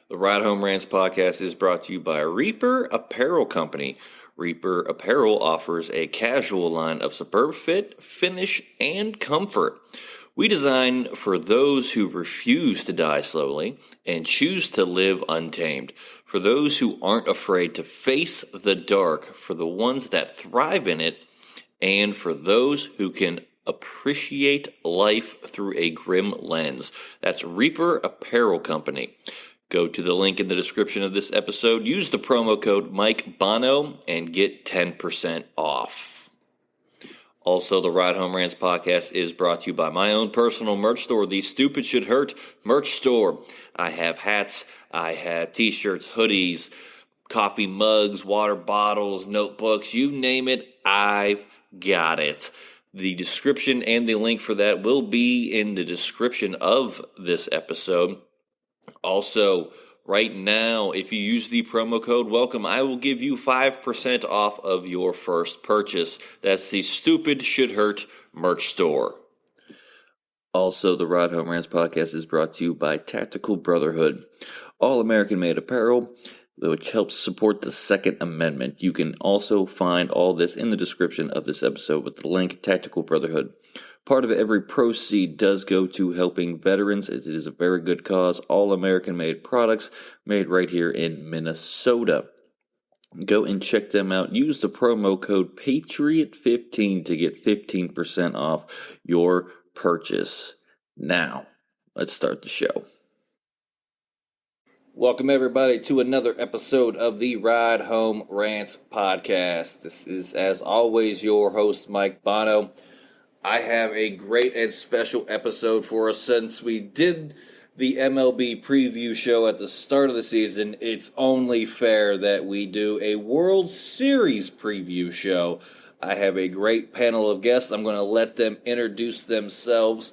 The Ride Home Rants podcast is brought to you by Reaper Apparel Company. Reaper Apparel offers a casual line of superb fit, finish, and comfort. We design for those who refuse to die slowly and choose to live untamed. For those who aren't afraid to face the dark, for the ones that thrive in it, and for those who can appreciate life through a grim lens. That's Reaper Apparel Company. Go to the link in the description of this episode, use the promo code Mike Bono, and get 10% off. Also, the Ride Home Rants podcast is brought to you by my own personal merch store, the Stupid Should Hurt merch store. I have hats, I have t-shirts, hoodies, coffee mugs, water bottles, notebooks, you name it, I've got it. The description and the link for that will be in the description of this episode. Also, right now, if you use the promo code WELCOME, I will give you 5% off of your first purchase. That's the Stupid Should Hurt merch store. Also, the Ride Home Rants podcast is brought to you by Tactical Brotherhood, all American-made apparel, which helps support the Second Amendment. You can also find all this in the description of this episode with the link, Tactical Brotherhood. Part of every proceed does go to helping veterans, as it is a very good cause. All American-made products made right here in Minnesota. Go and check them out. Use the promo code PATRIOT15 to get 15% off your purchase. Now, let's start the show. Welcome, everybody, to another episode of the Ride Home Rants podcast. This is, as always, your host, Mike Bono. I have a great and special episode for us. Since we did the MLB preview show at the start of the season, it's only fair that we do a World Series preview show. I have a great panel of guests. I'm going to let them introduce themselves.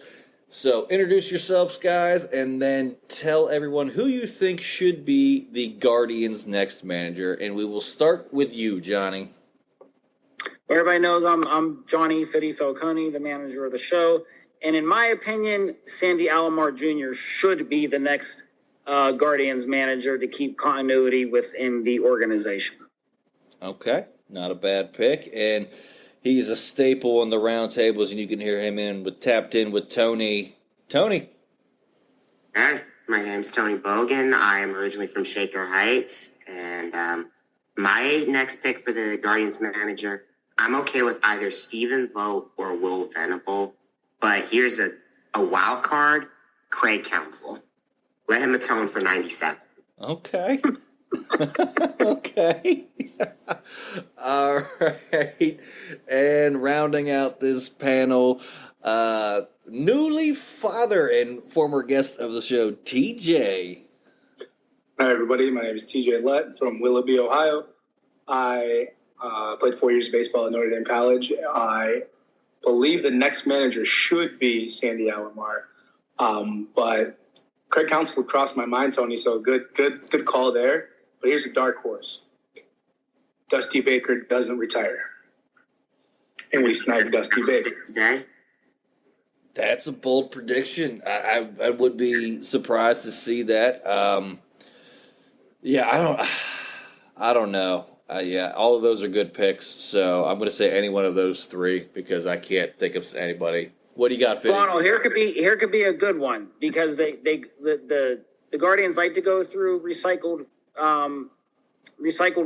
So introduce yourselves, guys, and then tell everyone who you think should be the Guardians' next manager. And we will start with you, Johnny. Everybody knows I'm Johnny Fiddy Falcone, the manager of the show. And in my opinion, Sandy Alomar Jr. should be the next Guardians manager to keep continuity within the organization. Okay, not a bad pick. And he's a staple on the roundtables, and you can hear him tapped in with Tony. Tony. Hey, my name's Tony Bogan. I'm originally from Shaker Heights. And my next pick for the Guardians manager, I'm okay with either Stephen Vogt or Will Venable, but here's a wild card, Craig Counsel. Let him atone for 97. Okay. Okay. All right. And rounding out this panel, newly father and former guest of the show, TJ. Hi, everybody. My name is TJ Lett from Willoughby, Ohio. I played 4 years of baseball at Notre Dame College. I believe the next manager should be Sandy Alomar. But Craig Counsel would cross my mind, Tony, so good call there. But here's a dark horse. Dusty Baker doesn't retire. And we sniped Dusty Baker. Today? That's a bold prediction. I would be surprised to see that. I don't know. Yeah, all of those are good picks, so I'm going to say any one of those three because I can't think of anybody. What do you got, Fiddy? Bono, here could be a good one because the Guardians like to go through recycled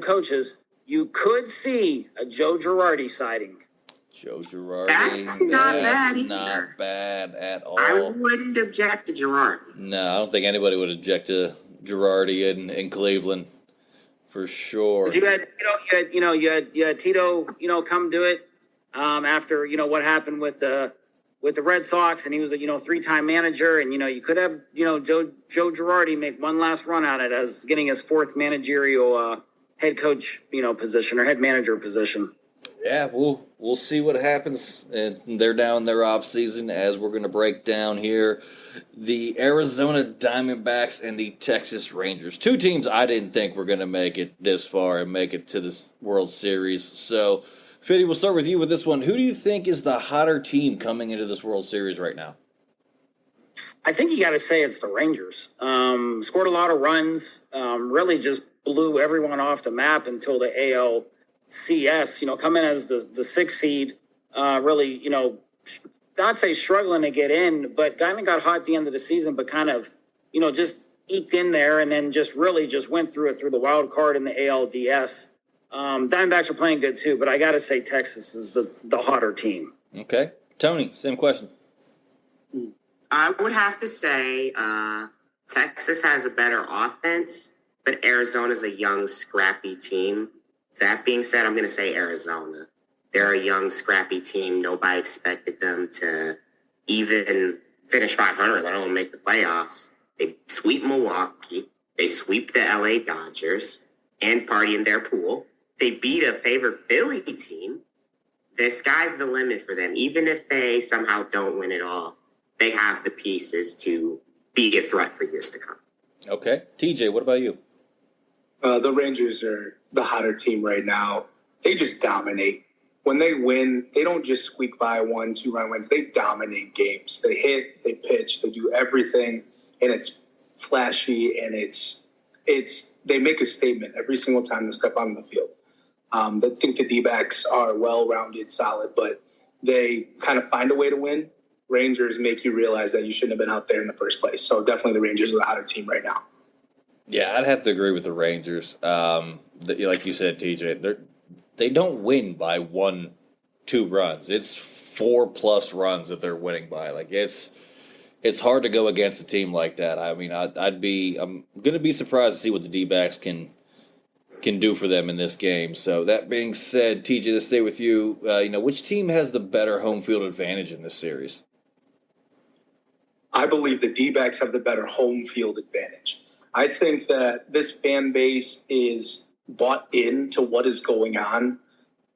coaches. You could see a Joe Girardi sighting. Joe Girardi. That's not bad at all. I wouldn't object to Girardi. No, I don't think anybody would object to Girardi in Cleveland. For sure. But you had Tito, come do it after what happened with the Red Sox, and he was a 3-time manager, and you could have Joe Girardi make one last run at it as getting his fourth managerial head coach position or head manager position. Yeah, we'll see what happens. And they're now in their off season as we're going to break down here the Arizona Diamondbacks and the Texas Rangers. Two teams I didn't think were going to make it this far and make it to this World Series. So, Fiddy, we'll start with you with this one. Who do you think is the hotter team coming into this World Series right now? I think you got to say it's the Rangers. Scored a lot of runs, really just blew everyone off the map until the ALCS, come in as the sixth seed, really, not say struggling to get in, but kind of got hot at the end of the season, but kind of, just eked in there and then just really just went through the wild card in the ALDS. Diamondbacks are playing good too, but I got to say Texas is the hotter team. Okay. Tony, same question. I would have to say Texas has a better offense, but Arizona's a young, scrappy team. That being said, I'm going to say Arizona. They're a young, scrappy team. Nobody expected them to even finish 500, let alone make the playoffs. They sweep Milwaukee. They sweep the LA Dodgers and party in their pool. They beat a favored Philly team. The sky's the limit for them. Even if they somehow don't win it all, they have the pieces to be a threat for years to come. Okay. TJ, what about you? The Rangers are the hotter team right now. They just dominate. When they win, they don't just squeak by 1-2 run wins. They dominate games. They hit, they pitch, they do everything, and it's flashy, and it's they make a statement every single time they step on the field. I think the D-backs are well-rounded, solid, but they kind of find a way to win. Rangers make you realize that you shouldn't have been out there in the first place. So definitely the Rangers are the hotter team right now. Yeah, I'd have to agree with the Rangers. Like you said, TJ, they don't win by 1-2 runs. It's 4+ runs that they're winning by. Like it's hard to go against a team like that. I mean, I'm going to be surprised to see what the D-backs can do for them in this game. So that being said, TJ, let's stay with you. Which team has the better home field advantage in this series? I believe the D-backs have the better home field advantage. I think that this fan base is bought into what is going on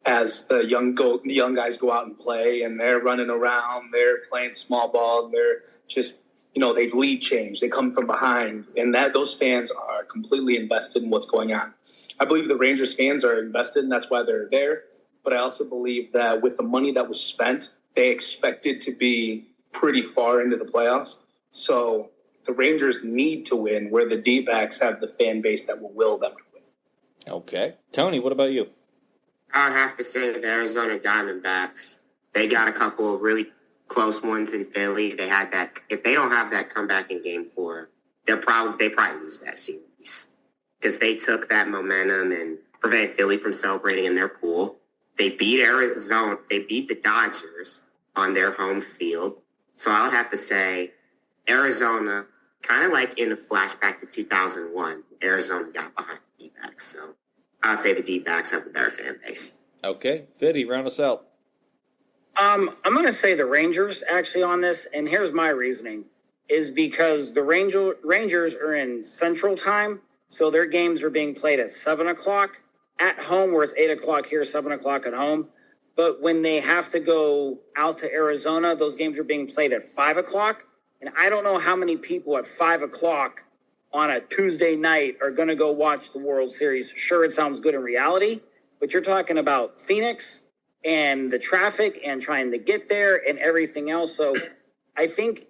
as the young guys go out and play, and they're running around, they're playing small ball, they're just, they lead change, they come from behind, and those fans are completely invested in what's going on. I believe the Rangers fans are invested, and that's why they're there. But I also believe that with the money that was spent, they expected to be pretty far into the playoffs. So the Rangers need to win, where the D-backs have the fan base that will will them to win. Okay. Tony, what about you? I'd have to say the Arizona Diamondbacks. They got a couple of really close ones in Philly. They had that. If they don't have that comeback in Game 4, they probably lose that series, because they took that momentum and prevented Philly from celebrating in their pool. They beat Arizona. They beat the Dodgers on their home field. So I would have to say Arizona, kind of like in a flashback to 2001, Arizona got behind the D-backs. So I'll say the D-backs have a better fan base. Okay. Fiddy, round us out. I'm going to say the Rangers actually on this, and here's my reasoning, is because the Rangers are in Central Time, so their games are being played at 7 o'clock at home, where it's 8 o'clock here, 7 o'clock at home. But when they have to go out to Arizona, those games are being played at 5 o'clock. And I don't know how many people at 5 o'clock on a Tuesday night are going to go watch the World Series. Sure, it sounds good in reality, but you're talking about Phoenix and the traffic and trying to get there and everything else. So I think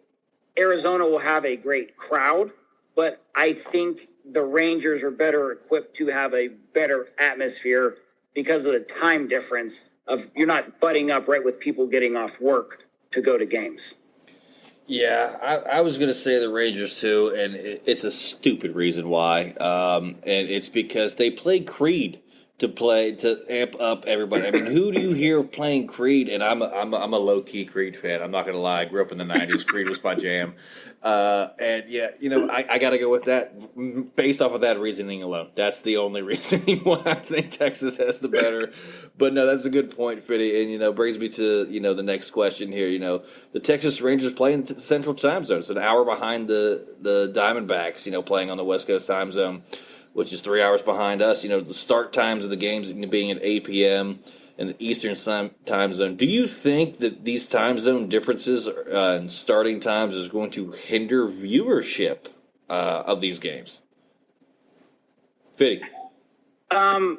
Arizona will have a great crowd, but I think the Rangers are better equipped to have a better atmosphere because of the time difference of you're not butting up right with people getting off work to go to games. Yeah, I was going to say the Rangers too, and it's a stupid reason why. And it's because they play Creed to amp up everybody. I mean, who do you hear of playing Creed? And I'm a low key Creed fan. I'm not gonna lie. I grew up in the '90s. Creed was my jam. And yeah, I got to go with that based off of that reasoning alone. That's the only reasoning why I think Texas has the better. But no, that's a good point, Fiddy. And brings me to the next question here. The Texas Rangers play in Central Time Zone. It's an hour behind the Diamondbacks. Playing on the West Coast Time Zone, which is 3 hours behind us. The start times of the games being at 8 p.m. in the Eastern Time Zone. Do you think that these time zone differences in starting times is going to hinder viewership of these games? Fiddy. I'll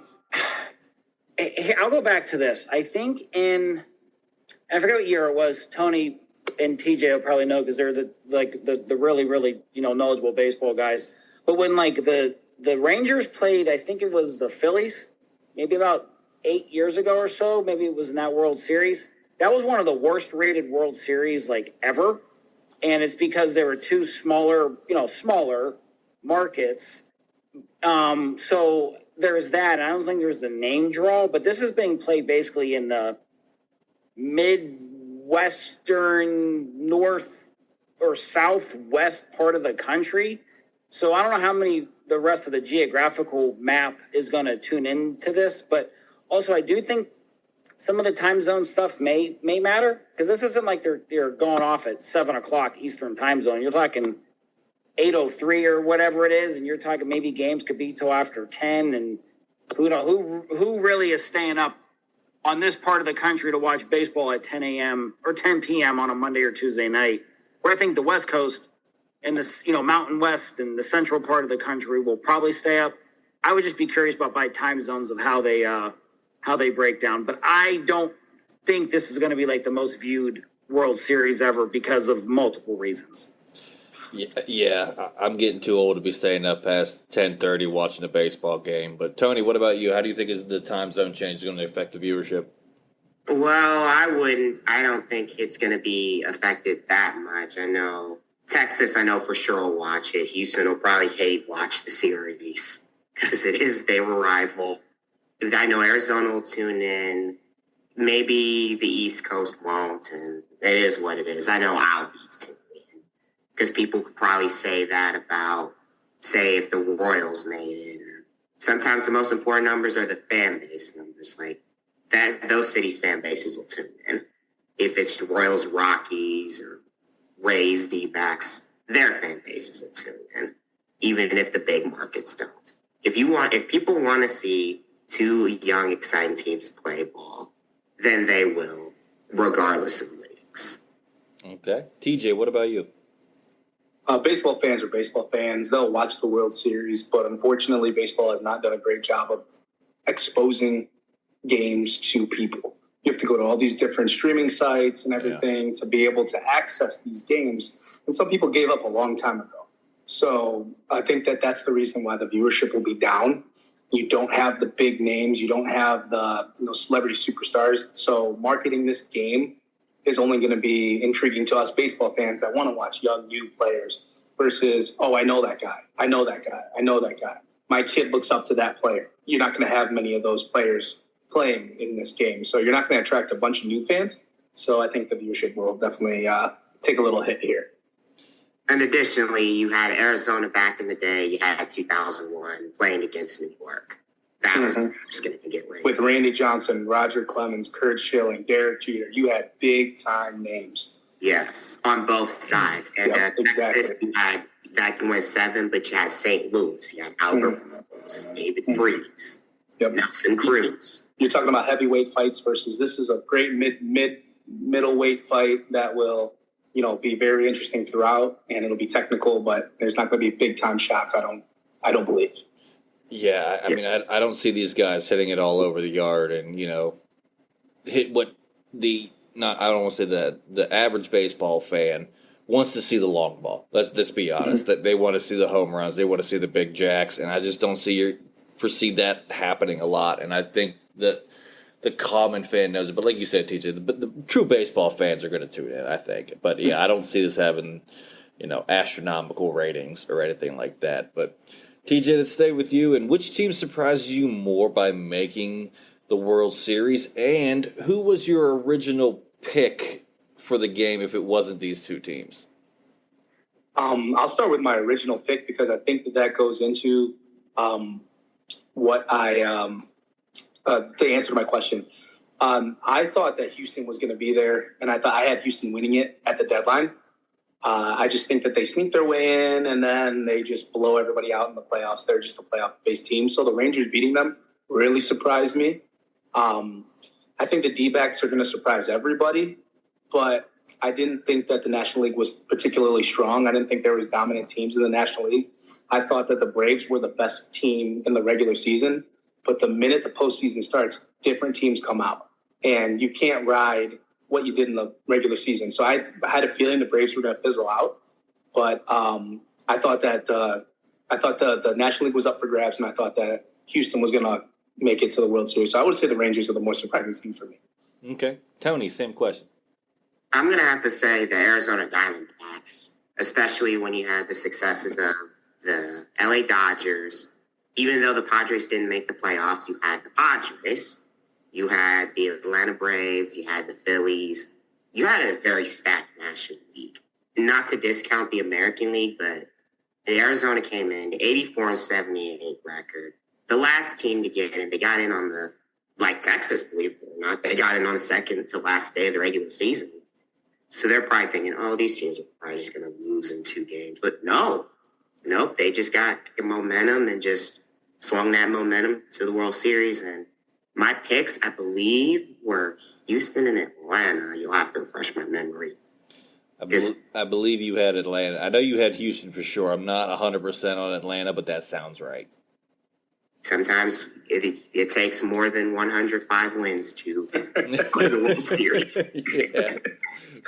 go back to this. I think I forget what year it was, Tony, and TJ will probably know because they're the really, really, knowledgeable baseball guys. But when the Rangers played, I think it was the Phillies, maybe about 8 years ago or so, maybe it was in that World Series. That was one of the worst rated World Series ever. And it's because there were two smaller markets. So there's that. I don't think there's the name draw, but this is being played basically in the Midwestern, north or southwest part of the country. So I don't know how many the rest of the geographical map is going to tune into this, but also I do think some of the time zone stuff may matter, because this isn't like they're going off at 7:00 Eastern time zone. You're talking 8:03 or whatever it is, and you're talking maybe games could be till after 10, and who really is staying up on this part of the country to watch baseball at 10 a.m. or 10 p.m. on a Monday or Tuesday night, where I think the West Coast and the Mountain West and the central part of the country will probably stay up. I would just be curious about by time zones of how they break down. But I don't think this is going to be the most viewed World Series ever because of multiple reasons. Yeah, I'm getting too old to be staying up past 10:30 watching a baseball game. But Tony, what about you? How do you think the time zone change is going to affect the viewership? Well, I don't think it's going to be affected that much. I know Texas, for sure will watch it. Houston will probably watch the series because they were rival. I know Arizona will tune in. Maybe the East Coast won't, and it is what it is. I know I'll be tuning in because people could probably say that about, say, if the Royals made it. Sometimes the most important numbers are the fan base numbers. Those cities' fan bases will tune in. If it's the Royals, Rockies, or Rays, D-backs, their fan bases will tune in, even if the big markets don't. If people want to see two young, exciting teams play ball, then they will, regardless of ratings. Okay. TJ, what about you? Baseball fans are baseball fans. They'll watch the World Series, but unfortunately, baseball has not done a great job of exposing games to people. You have to go to all these different streaming sites and everything to be able to access these games. And some people gave up a long time ago. So I think that's the reason why the viewership will be down. You don't have the big names. You don't have the celebrity superstars. So marketing this game is only going to be intriguing to us baseball fans that want to watch young, new players versus, I know that guy. I know that guy. I know that guy. My kid looks up to that player. You're not going to have many of those players playing in this game. So you're not going to attract a bunch of new fans. So I think the viewership will definitely take a little hit here. And additionally, you had Arizona back in the day. You had 2001 playing against New York. That was just going to get rated. With Randy Johnson, Roger Clemens, Curt Schilling, Derek Jeter, you had big-time names. Yes, on both sides. And Texas, you had that went 7, but you had St. Louis. You had Albert Pujols, David Freese, Nelson Cruz. You're talking about heavyweight fights versus this is a great middleweight fight that will be very interesting throughout, and it'll be technical, but there's not going to be big time shots. I don't believe. Yeah, I mean, I don't see these guys hitting it all over the yard and hit what I don't want to say the average baseball fan wants to see the long ball. Let's be honest. That they want to see the home runs, they want to see the big jacks, and I just don't foresee that happening a lot. And I think that the common fan knows it, but like you said, TJ, the true baseball fans are going to tune in, I think. But yeah, I don't see this having, astronomical ratings or anything like that. But TJ, let's stay with you. And which team surprised you more by making the World Series? And who was your original pick for the game if it wasn't these two teams? I'll start with my original pick because I think that goes into what I to answer my question. I thought that Houston was going to be there, and I thought I had Houston winning it at the deadline. I just think that they sneak their way in, and then they just blow everybody out in the playoffs. They're just a playoff-based team. So the Rangers beating them really surprised me. I think the D-backs are going to surprise everybody, but I didn't think that the National League was particularly strong. I didn't think there was dominant teams in the National League. I thought that the Braves were the best team in the regular season, but the minute the postseason starts, different teams come out. And you can't ride what you did in the regular season. So I had a feeling the Braves were going to fizzle out, but I thought that the National League was up for grabs, and I thought that Houston was going to make it to the World Series. So I would say the Rangers are the more surprising team for me. Okay. Tony, same question. I'm going to have to say the Arizona Diamondbacks, especially when you had the successes of the LA Dodgers. Even though the Padres didn't make the playoffs, you had the Padres, you had the Atlanta Braves, you had the Phillies. You had a very stacked National League. Not to discount the American League, but the Arizona came in 84-78 record. The last team to get in, they got in on the, like Texas, believe it or not, they got in on the second to last day of the regular season. So they're probably thinking, oh, these teams are probably just going to lose in 2 games. But nope, they just got momentum and just swung that momentum to the World Series. And my picks, I believe, were Houston and Atlanta. You'll have to refresh my memory. I believe you had Atlanta. I know you had Houston for sure. I'm not 100% on Atlanta, but that sounds right. Sometimes it takes more than 105 wins to win the World Series. Yeah.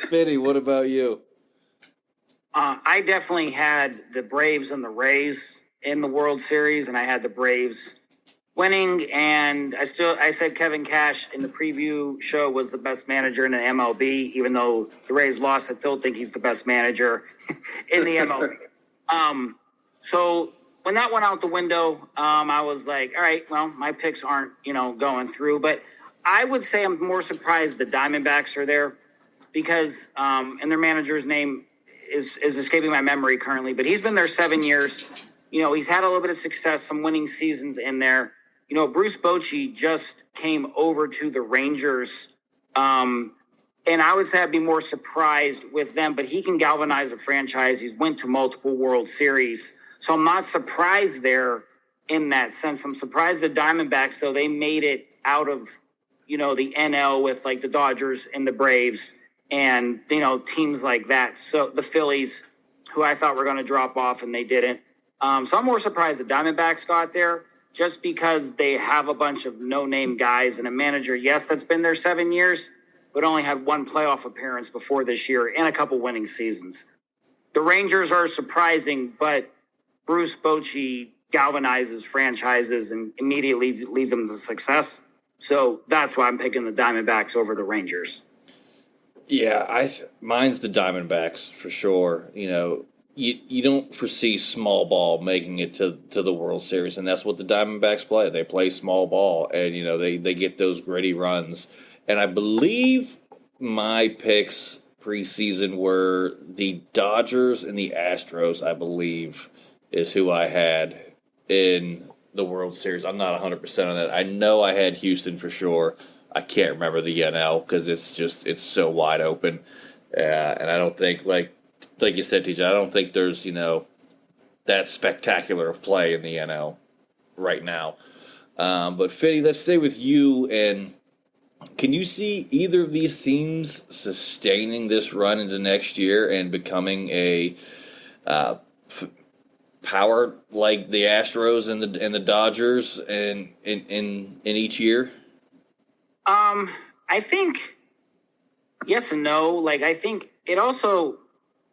Fiddy, what about you? I definitely had the Braves and the Rays in the World Series, and I had the Braves winning. And I said Kevin Cash in the preview show was the best manager in the MLB, even though the Rays lost. I still think he's the best manager in the MLB. So when that went out the window, I was like, all right, well, my picks aren't, going through. But I would say I'm more surprised the Diamondbacks are there because, and their manager's name is escaping my memory currently, but he's been there 7 years. He's had a little bit of success, some winning seasons in there. Bruce Bochy just came over to the Rangers. And I would say I'd be more surprised with them, but he can galvanize a franchise. He's went to multiple World Series. So I'm not surprised there in that sense. I'm surprised the Diamondbacks, though, they made it out of, the NL with like the Dodgers and the Braves and, teams like that. So the Phillies, who I thought were going to drop off and they didn't. So I'm more surprised the Diamondbacks got there just because they have a bunch of no-name guys and a manager, yes, that's been there 7 years, but only had 1 playoff appearance before this year and a couple winning seasons. The Rangers are surprising, but Bruce Bochy galvanizes franchises and immediately leads them to success. So that's why I'm picking the Diamondbacks over the Rangers. Yeah, mine's the Diamondbacks for sure. You don't foresee small ball making it to the World Series, and that's what the Diamondbacks play. They play small ball, and they get those gritty runs. And I believe my picks preseason were the Dodgers and the Astros, I believe, is who I had in the World Series. I'm not 100% on that. I know I had Houston for sure. I can't remember the NL because it's so wide open. And I don't think, like you said, TJ, I don't think there's, that spectacular of play in the NL right now. But Fiddy, let's stay with you. And can you see either of these teams sustaining this run into next year and becoming a power like the Astros and the Dodgers in each year? I think yes and no. Like, I think it also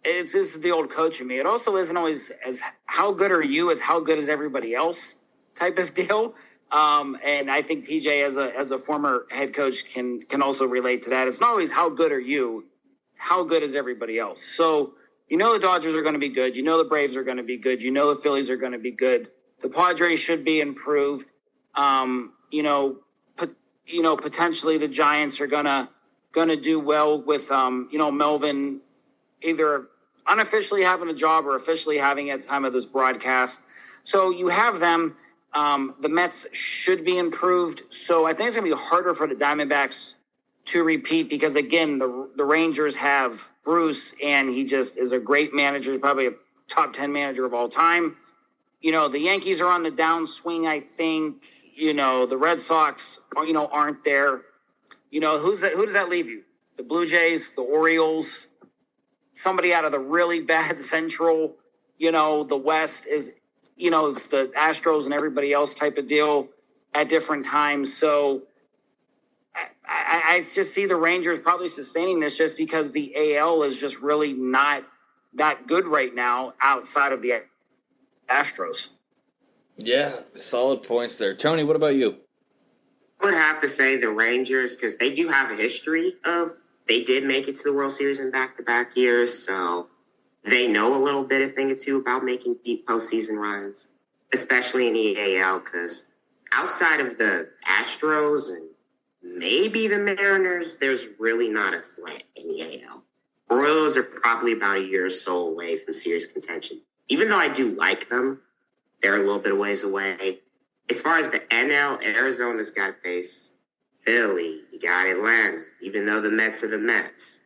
this is the old coach in me. It also isn't always as how good are you as how good is everybody else type of deal. And I think TJ as a former head coach can also relate to that. It's not always how good are you, how good is everybody else. So, the Dodgers are going to be good. The Braves are going to be good. The Phillies are going to be good. The Padres should be improved. Potentially the Giants are gonna do well with Melvin either unofficially having a job or officially having it at the time of this broadcast. So you have them. The Mets should be improved. So I think it's gonna be harder for the Diamondbacks to repeat because again the Rangers have Bruce and he just is a great manager. He's probably a top 10 manager of all time. The Yankees are on the downswing, I think. The Red Sox, aren't there. Who does that leave you? The Blue Jays, the Orioles, somebody out of the really bad Central, the West is, it's the Astros and everybody else type of deal at different times. So I just see the Rangers probably sustaining this just because the AL is just really not that good right now outside of the Astros. Yeah, solid points there. Tony, what about you? I would have to say the Rangers, because they do have a history of, they did make it to the World Series in back-to-back years, so they know a little bit, a thing or two about making deep postseason runs, especially in the AL, because outside of the Astros and maybe the Mariners, there's really not a threat in the AL. Orioles are probably about a year or so away from serious contention. Even though I do like them, they're a little bit of ways away. As far as the NL, Arizona's got to face Philly. You got Atlanta. Even though the Mets are the Mets.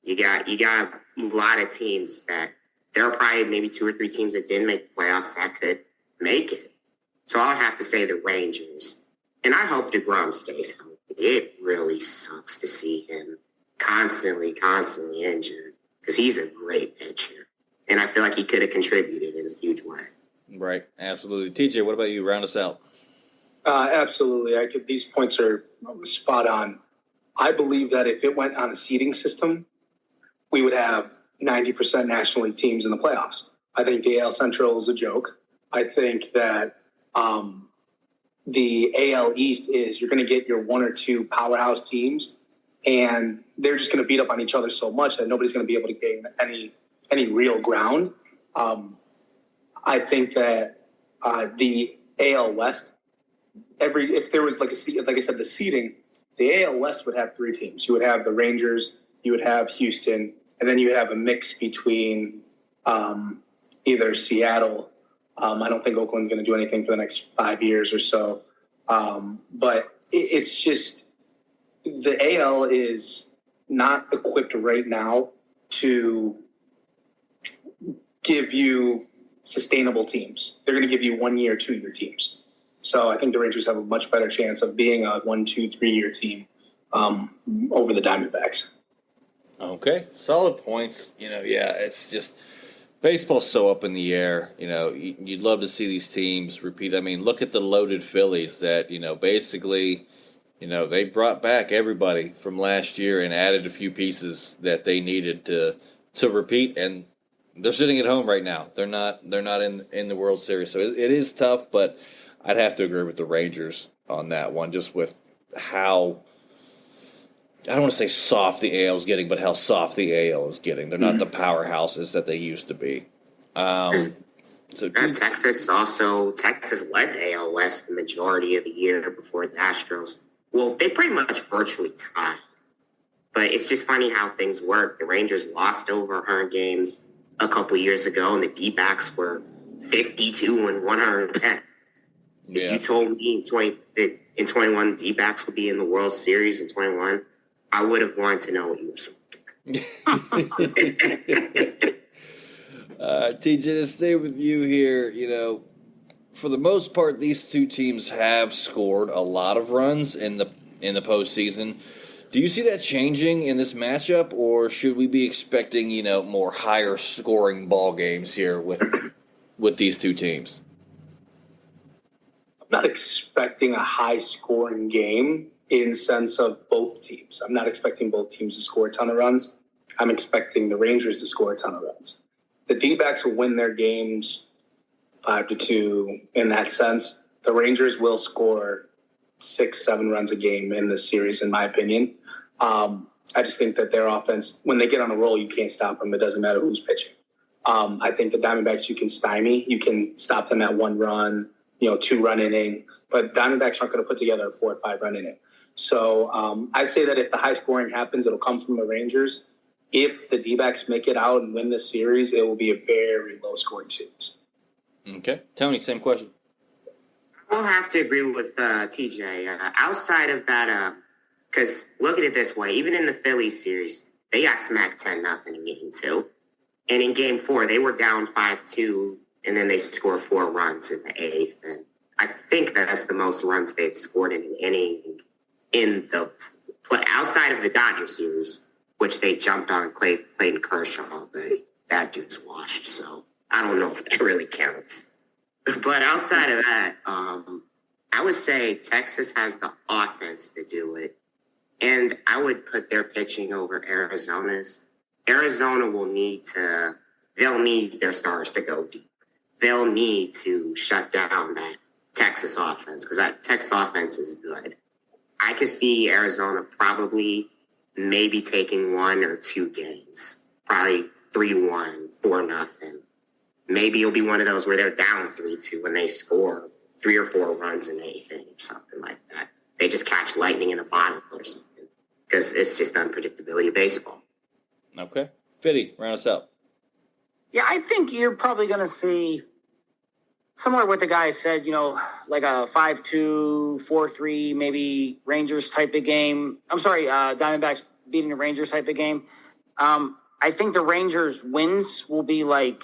You got a lot of teams that there are probably maybe 2 or 3 teams that didn't make the playoffs that could make it. So I'll have to say the Rangers. And I hope DeGrom stays healthy. It really sucks to see him constantly injured because he's a great pitcher. And I feel like he could have contributed in a huge way. Right, absolutely. TJ, what about you? Round us out. Absolutely. These points are spot on. I believe that if it went on a seeding system, we would have 90% National League teams in the playoffs. I think the AL Central is a joke. I think that the AL East is you're going to get your 1 or 2 powerhouse teams, and they're just going to beat up on each other so much that nobody's going to be able to gain any real ground. I think that the AL West, if there was like I said, the seeding, the AL West would have 3 teams. You would have the Rangers, you would have Houston, and then you have a mix between either Seattle. I don't think Oakland's going to do anything for the next 5 years or so. But it's just the AL is not equipped right now to give you sustainable teams. They're going to give you 1 year, 2 year teams. So I think the Rangers have a much better chance of being a 1, 2, 3 year team over the Diamondbacks. Okay, solid points. It's just baseball's so up in the air. You'd love to see these teams repeat. I mean, look at the loaded Phillies that, basically, they brought back everybody from last year and added a few pieces that they needed to repeat, and they're sitting at home right now. They're not in the World Series, so it is tough. But I'd have to agree with the Rangers on that one, just with how I don't want to say soft the AL is getting, but how soft the AL is getting. They're not the powerhouses that they used to be. Texas led the AL West the majority of the year before the Astros. Well, they pretty much virtually tied. But it's just funny how things work. The Rangers lost over 100 games a couple years ago, and the D-backs were 52 and 110. Yeah. If you told me in 21 the D-backs would be in the World Series in 21, I would have wanted to know what you were saying. TJ, to stay with you here, for the most part, these 2 teams have scored a lot of runs in the postseason. Do you see that changing in this matchup, or should we be expecting, more higher scoring ball games here with these 2 teams? I'm not expecting a high scoring game in sense of both teams. I'm not expecting both teams to score a ton of runs. I'm expecting the Rangers to score a ton of runs. The D-backs will win their games 5-2 in that sense. The Rangers will score 6-7 runs a game in this series, in my opinion. I just think that their offense, when they get on a roll, you can't stop them. It doesn't matter who's pitching. I think the Diamondbacks, you can stymie. You can stop them at 1 run, 2-run inning. But Diamondbacks aren't going to put together a 4 or 5 run inning. So I say that if the high scoring happens, it'll come from the Rangers. If the D-backs make it out and win this series, it will be a very low scoring series. Okay. Tony, same question. I'll have to agree with TJ. Outside of that, because look at it this way, even in the Phillies series, they got smacked 10-0 in game 2. And in game 4, they were down 5-2, and then they scored 4 runs in the 8th. And I think that's the most runs they've scored in an inning in the play outside of the Dodgers series, which they jumped on Clayton Kershaw, but that dude's washed, so I don't know if that really counts. But outside of that, I would say Texas has the offense to do it. And I would put their pitching over Arizona's. Arizona they'll need their stars to go deep. They'll need to shut down that Texas offense because that Texas offense is good. I could see Arizona probably maybe taking 1 or 2 games, probably 3-1, 4-0. Maybe it'll be one of those where they're down 3-2 and they score 3 or 4 runs in 8th inning or something like that. They just catch lightning in a bottle or something because it's just unpredictability of baseball. Okay. Fiddy, round us out. Yeah, I think you're probably going to see similar to what the guy said, like a 5-2, 4-3, maybe Rangers type of game. I'm sorry, Diamondbacks beating the Rangers type of game. I think the Rangers wins will be like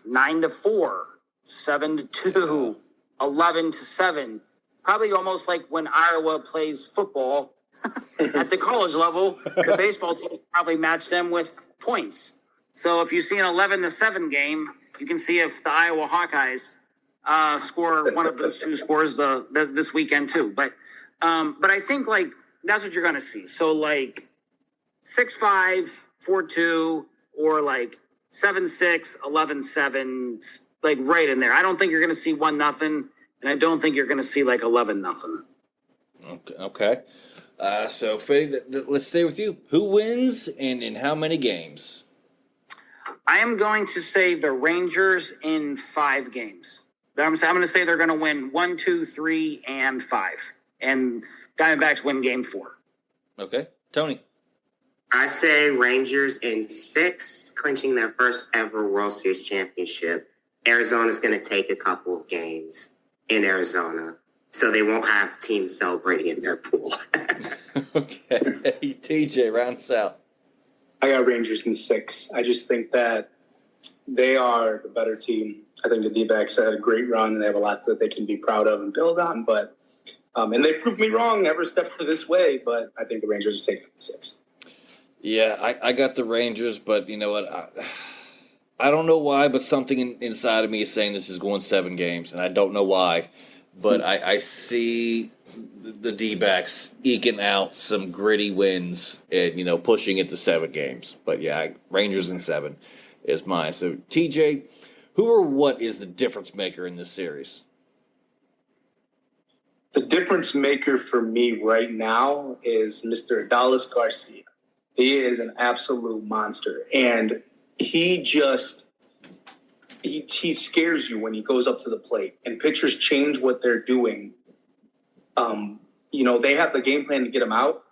9-4, 7-2, 11-7. Probably almost like when Iowa plays football at the college level, the baseball team probably match them with points. So if you see an 11-7 game, you can see if the Iowa Hawkeyes score one of those 2 scores this weekend too. But I think like that's what you're going to see. So like 6-5, 4-2, or like 7-6, 11-7, like right in there. I don't think you're going to see 1-0, and I don't think you're going to see like 11-0. Okay. So Fiddy, let's stay with you. Who wins and in how many games? I am going to say the Rangers in 5 games. I'm going to say they're going to win 1, 2, 3, and 5. And Diamondbacks win game 4. Okay. Tony? I say Rangers in 6, clinching their first ever World Series championship. Arizona's going to take a couple of games in Arizona, so they won't have teams celebrating in their pool. Okay. TJ, round us out. I got Rangers in 6. I just think that they are the better team. I think the D-backs had a great run, and they have a lot that they can be proud of and build on. But and they proved me wrong every step of this way, but I think the Rangers are taking it in 6. Yeah, I got the Rangers, but you know what? I don't know why, but something inside of me is saying this is going 7 games, and I don't know why. But I see the D-backs eking out some gritty wins and, pushing it to 7 games. But, yeah, Rangers in 7 is mine. So, TJ, who or what is the difference maker in this series? The difference maker for me right now is Mr. Adolis Garcia. He is an absolute monster. And he scares you when he goes up to the plate. And pitchers change what they're doing. They have the game plan to get him out,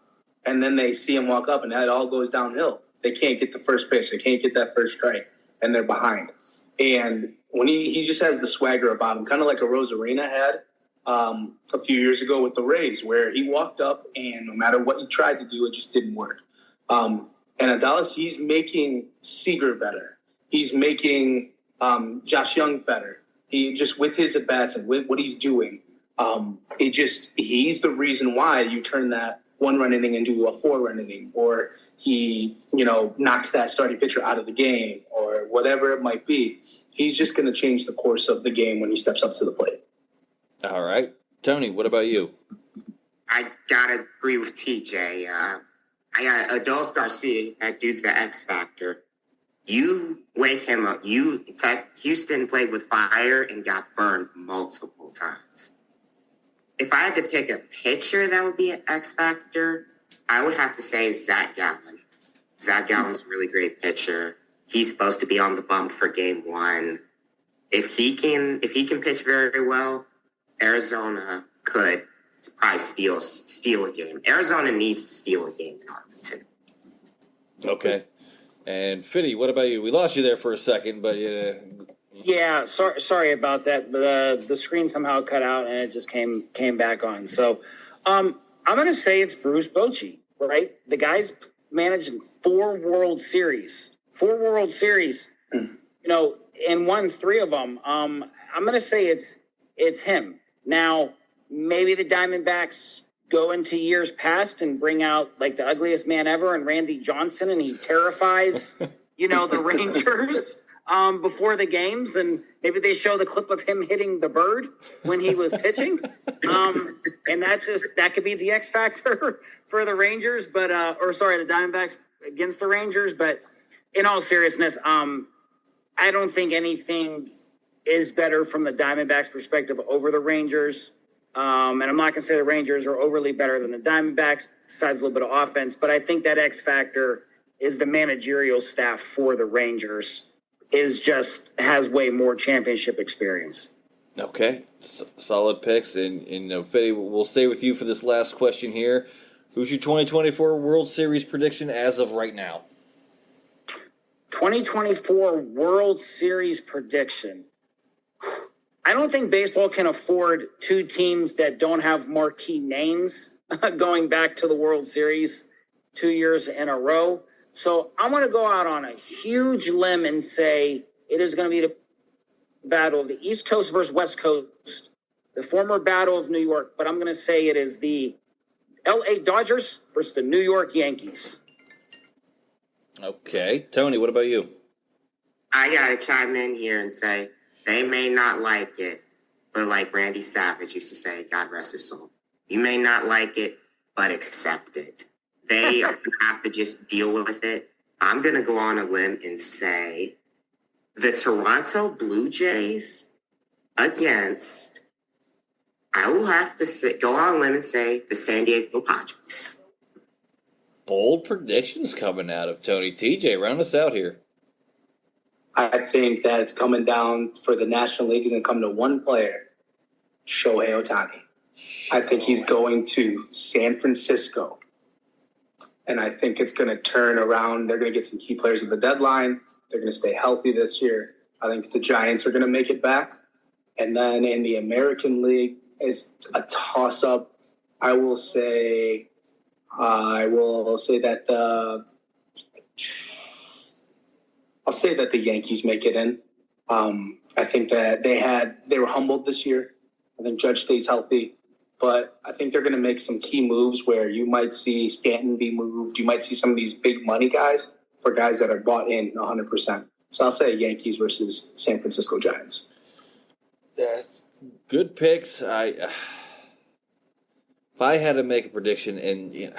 and then they see him walk up, and that all goes downhill. They can't get the first pitch. They can't get that first strike, and they're behind. And when he just has the swagger about him, kind of like a Rosarina had a few years ago with the Rays, where he walked up, and no matter what he tried to do, it just didn't work. And Adolis, he's making Seager better. He's making Josh Young better. He just with his at-bats and with what he's doing, he's the reason why you turn that 1-run inning into a 4-run inning, or he, knocks that starting pitcher out of the game, or whatever it might be. He's just going to change the course of the game when he steps up to the plate. All right. Tony, what about you? I got to agree with TJ. I got Adolis Garcia, that dude's the X factor. You wake him up. Houston played with fire and got burned multiple times. If I had to pick a pitcher that would be an X factor, I would have to say Zach Gallen. Zach Gallen's a really great pitcher. He's supposed to be on the bump for game 1. If he can pitch very well, Arizona could probably steal a game. Arizona needs to steal a game in Arlington. Okay. And Fiddy, what about you? We lost you there for a second, but Yeah, sorry about that. But the screen somehow cut out and it just came back on. So I'm going to say it's Bruce Bochy, right? The guy's managing 4 World Series. 4 World Series, and won 3 of them. I'm going to say it's him. Now, maybe the Diamondbacks go into years past and bring out like the ugliest man ever and Randy Johnson, and he terrifies, the Rangers. before the games, and maybe they show the clip of him hitting the bird when he was pitching. And that could be the X factor for the Rangers, but the Diamondbacks against the Rangers. But in all seriousness, I don't think anything is better from the Diamondbacks' perspective over the Rangers. And I'm not going to say the Rangers are overly better than the Diamondbacks, besides a little bit of offense. But I think that X factor is the managerial staff for the Rangers has way more championship experience. Okay, solid picks. And Fiddy, we'll stay with you for this last question here. Who's your 2024 World Series prediction as of right now? 2024 World Series prediction. I don't think baseball can afford two teams that don't have marquee names going back to the World Series 2 years in a row. So I'm going to go out on a huge limb and say it is going to be the battle of the East Coast versus West Coast, the former battle of New York. But I'm going to say it is the L.A. Dodgers versus the New York Yankees. Okay. Tony, what about you? I got to chime in here and say they may not like it, but like Randy Savage used to say, God rest his soul, you may not like it, but accept it. They are going to have to just deal with it. I'm going to go on a limb and say the Toronto Blue Jays against, I will have to go on a limb and say the San Diego Padres. Bold predictions coming out of Tony. TJ, round us out here. I think that it's coming down for the National League is going to come to one player, Shohei Ohtani. I think he's going to San Francisco. And I think it's going to turn around. They're going to get some key players at the deadline. They're going to stay healthy this year. I think the Giants are going to make it back. And then in the American League, it's a toss-up. I will say that the Yankees make it in. I think that they were humbled this year. I think Judge stays healthy. But I think they're going to make some key moves where you might see Stanton be moved. You might see some of these big money guys for guys that are bought in 100%. So I'll say Yankees versus San Francisco Giants. Good picks. If I had to make a prediction, and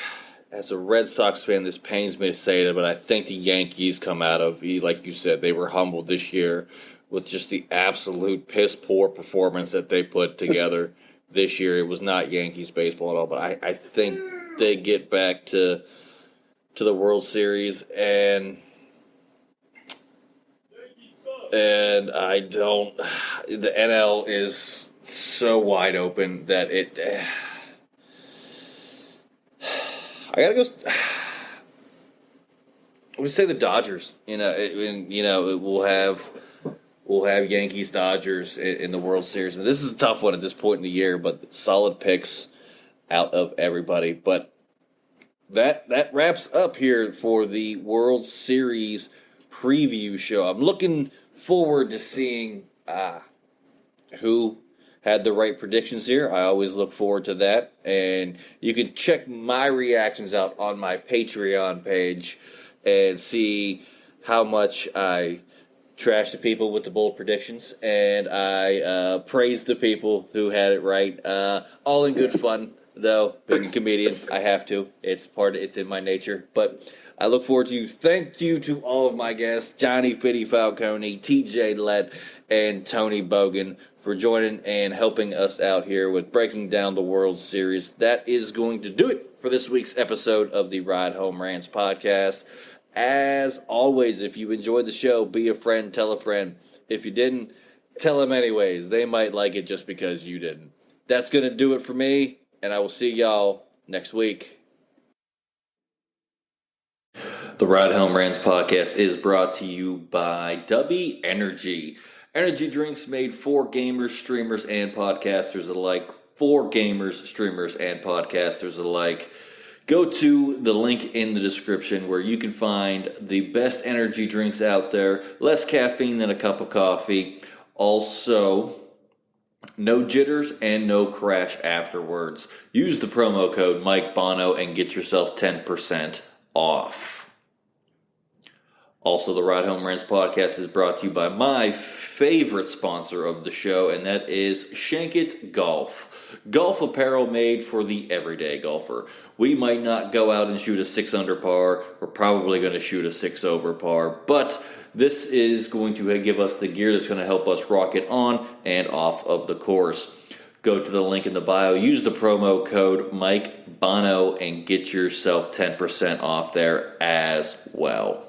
as a Red Sox fan, this pains me to say it, but I think the Yankees come out of, like you said, they were humbled this year with just the absolute piss-poor performance that they put together. This year, it was not Yankees baseball at all, but I think they get back to the World Series, and I don't. The NL is so wide open that I gotta go. I would say the Dodgers. We'll have Yankees, Dodgers in the World Series. And this is a tough one at this point in the year, but solid picks out of everybody. But that wraps up here for the World Series preview show. I'm looking forward to seeing who had the right predictions here. I always look forward to that. And you can check my reactions out on my Patreon page and see how much I trash the people with the bold predictions, and I praise the people who had it right. All in good fun, though. Being a comedian, I have to. It's in my nature. But I look forward to you. Thank you to all of my guests, Johnny Fiddy Falcone, TJ Lett, and Tony Bogan, for joining and helping us out here with breaking down the World Series. That is going to do it for this week's episode of the Ride Home Rants podcast. As always, if you enjoyed the show, be a friend, tell a friend. If you didn't, tell them anyways. They might like it just because you didn't. That's going to do it for me, and I will see y'all next week. The Ride Home Rants podcast is brought to you by W Energy. Energy drinks made for gamers, streamers, and podcasters alike. For gamers, streamers, and podcasters alike. Go to the link in the description where you can find the best energy drinks out there. Less caffeine than a cup of coffee. Also, no jitters and no crash afterwards. Use the promo code Mike Bono and get yourself 10% off. Also, the Ride Home Rants podcast is brought to you by my favorite sponsor of the show, and that is Shank It Golf. Golf apparel made for the everyday golfer. We might not go out and shoot a 6 under par. We're probably going to shoot a 6 over par, but this is going to give us the gear that's going to help us rock it on and off of the course. Go to the link in the bio, use the promo code Mike Bono, and get yourself 10% off there as well.